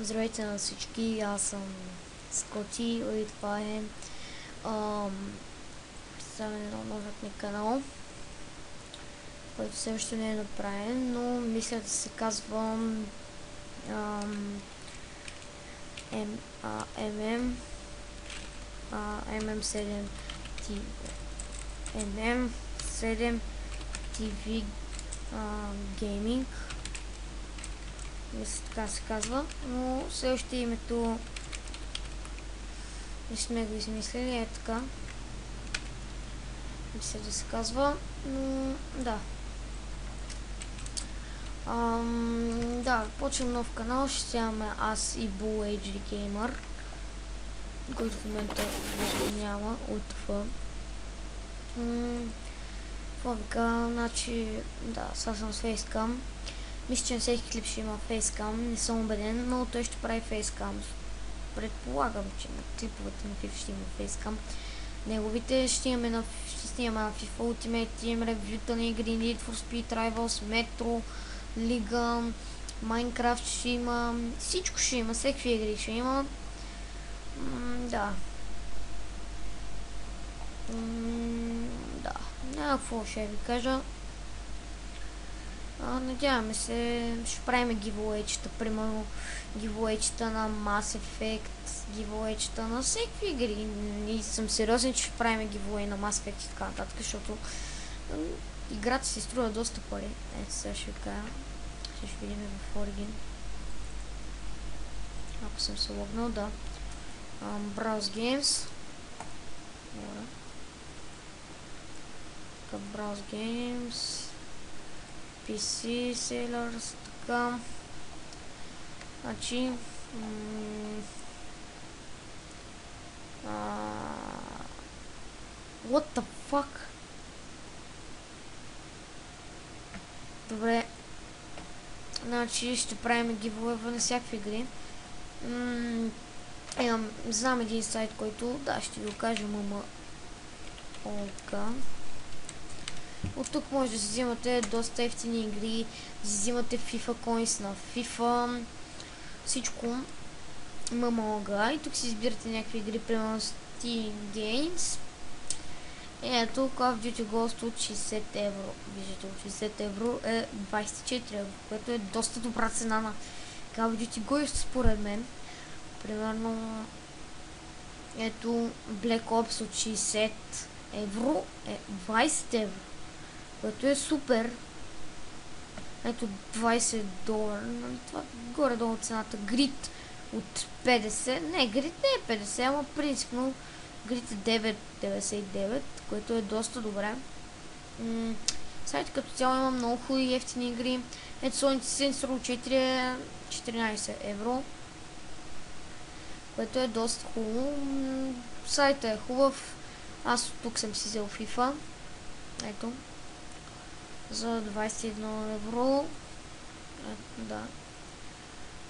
Здравейте на всички, аз съм Скоти и това е представяне на новият ми канал, който все още не е направен, но мисля да се казва MM7 MM7 TV Gaming. Мисля, така се казва, но все още името не сме го измислили, е така. Мисля да се казва, но да. Да, почвам нов канал, ще имаме аз и Bull HD Gamer, който в момента няма от това. Какво вика, значи, да, сега съм с фейскам. Мисля, че на всеки клип ще има фейскам, не съм убеден, но той ще прави фейскам. Предполагам, че на клиповете на FIFA ще има фейскам. Неговите ще снимаме на FIFA Ultimate Team, ревюта на игри, Need for Speed Rivals, Metro, Лига, Minecraft ще има, всичко ще има, всеки игри ще има. Да. Да, някакво ще ви кажа. Надяваме се, ще правим гивуейчета, примерно гивуейчета на Mass Effect, гивуейчета на всеки игри. И съм сериозен, че ще правим гивуей на Mass Effect и така нататък, защото играта се струва доста пари. Ето сега ще ви кажа. Ще видим в Origin. Ако съм се логнал, да. Browse Games. Добре. Browse Games. PC Sellers, така. Значи what the fuck? Добре. Значи ще правим гивуева на всякакви игри. Знам един сайт, който, да, ще ви го кажа, От тук може да си взимате доста ефтини игри, да си взимате FIFA Coins на FIFA, всичко ММО-га, и тук си избирате някакви игри, примерно Steam Games. Ето, Call of Duty Ghost от 60 евро. Виждате, от 60 евро е 24 евро, което е доста добра цена на Call of Duty Ghost според мен. Примерно, ето, Black Ops от 60 евро е 20 евро. Което е супер. Ето $20. Това горе-долу цената. Grid от 50. Не, Grid не е 50, ама принципно Grid е 9,99, което е доста добре. Сайт като цяло има много хубави ефтини игри. Ето Sonic Sensor 4 е 14 евро, което е доста хубаво. Сайтът е хубав. Аз от тук съм си взел FIFA. Ето. За 21 евро. Да.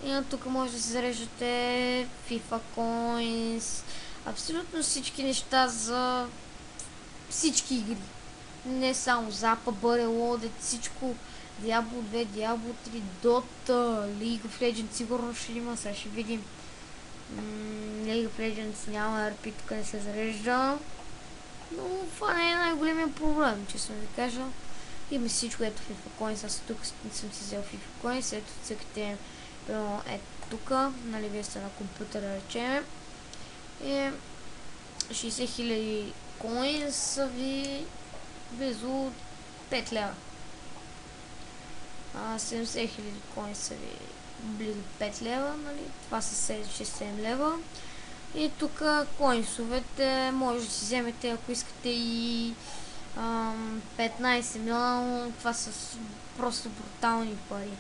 И тук може да си зареждате FIFA Coins. Абсолютно всички неща за всички игри. Не само Запа, Reloaded, всичко. Diablo 2, Diablo 3, Dota, League of Legends сигурно ще има. Сега ще видим. League of Legends няма RP, тук не се зарежда. Но това не е най-големият проблем, честно ви кажа. Има всичко, ето FIFA Coins, аз тук съм си взел FIFA Coins, ето цъкате ето тук, нали вие сте на компютъра, да речем. И 60 000 coins са ви близо 5 лева. 70 000 coins са ви близо 5 лева, нали? Това са 6-7 лева. И тук коинсовете може да си вземете, ако искате, и 15 милиона. Това са просто брутални пари.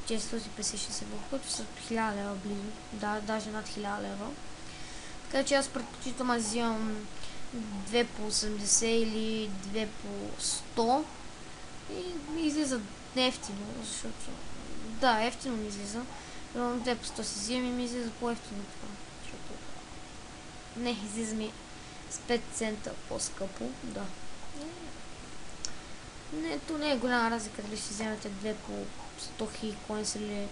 450 евро, които са 1000 лева близо. Да, даже над 1000 лева. Така че аз предпочитам да взимам 2 по 80 или 2 по 100 и излиза ефтино, защото да, ефтино ми излиза. 2 по 100 си взимам и ми излиза по-ефтино това, защото не, излиза ми с 5 цента по-скъпо, да. Не, то не е голяма разлика дали ще вземете 2 по 100 000 coins или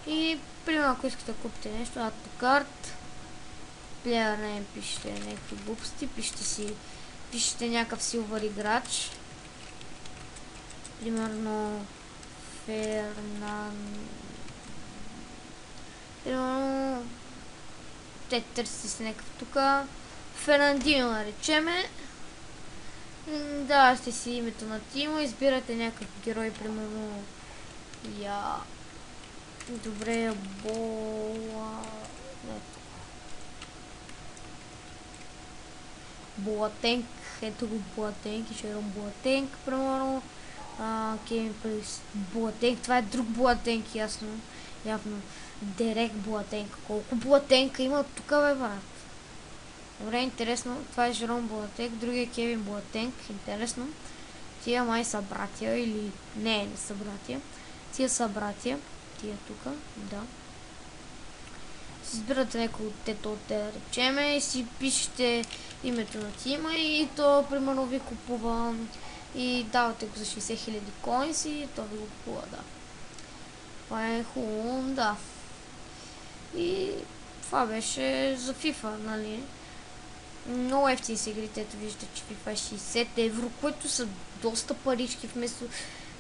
И, примерно, ако искате да купите нещо, add to cart, player name пишете някакви глупости, пишете някакъв силвър играч, примерно примерно те търсите си някакъв тука Фернандино наречеме. Да, сте си името на тима, избирате някакъв герой, примерно добре, Боатенг, ето го Боатенг и Шерон Боатенг, примерно. Кевин Плис Боатенг, това е друг Боатенг, ясно, явно. Дерек Боатенг, колко Боатенга има тук, бе, брат? Добре, интересно, това е Жером Боатенг, другия е Кевин Боатенг, интересно. Тия май са братя или... Не са братя. Тия са братя, тия тук, да. Си избирате някой от тето, да речеме, и си пишете името на тима и то, примерно, ви купува и давате го за 60 000 коинс и то ви го купува, да. Това е хубаво, да. И това беше за FIFA, нали? Много ефтини са игрите, ето виждате, че FIFA е 60 евро, които са доста парички, вместо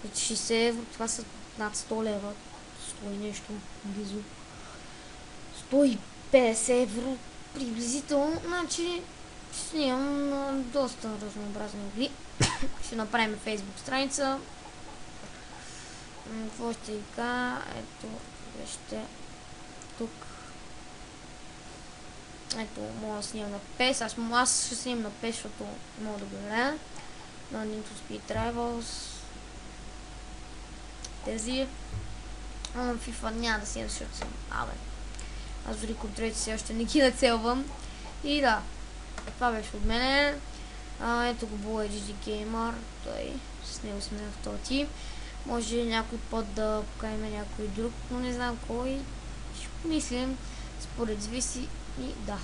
60 евро, това са над 100 лева, 100 и нещо близо, 150 евро приблизително, значи снимам доста разнообразни игри. Ще направим Facebook страница. Какво ще кажа? Ето, вижте тук. Ето, мога да снимам на PES. Аз ще снимам на PES, защото мога да го гледам. На Need for Speed Rivals. Тези. На FIFA няма да снимам, защото съм... Аз дори контролите си още не ги нацелвам. И да. Това беше от мене. Ето го Bull HD Gamer. Той с него сме в този тим. Може някой път да поканим някой друг, но не знам кой. Ще помислим. Според зависи и да.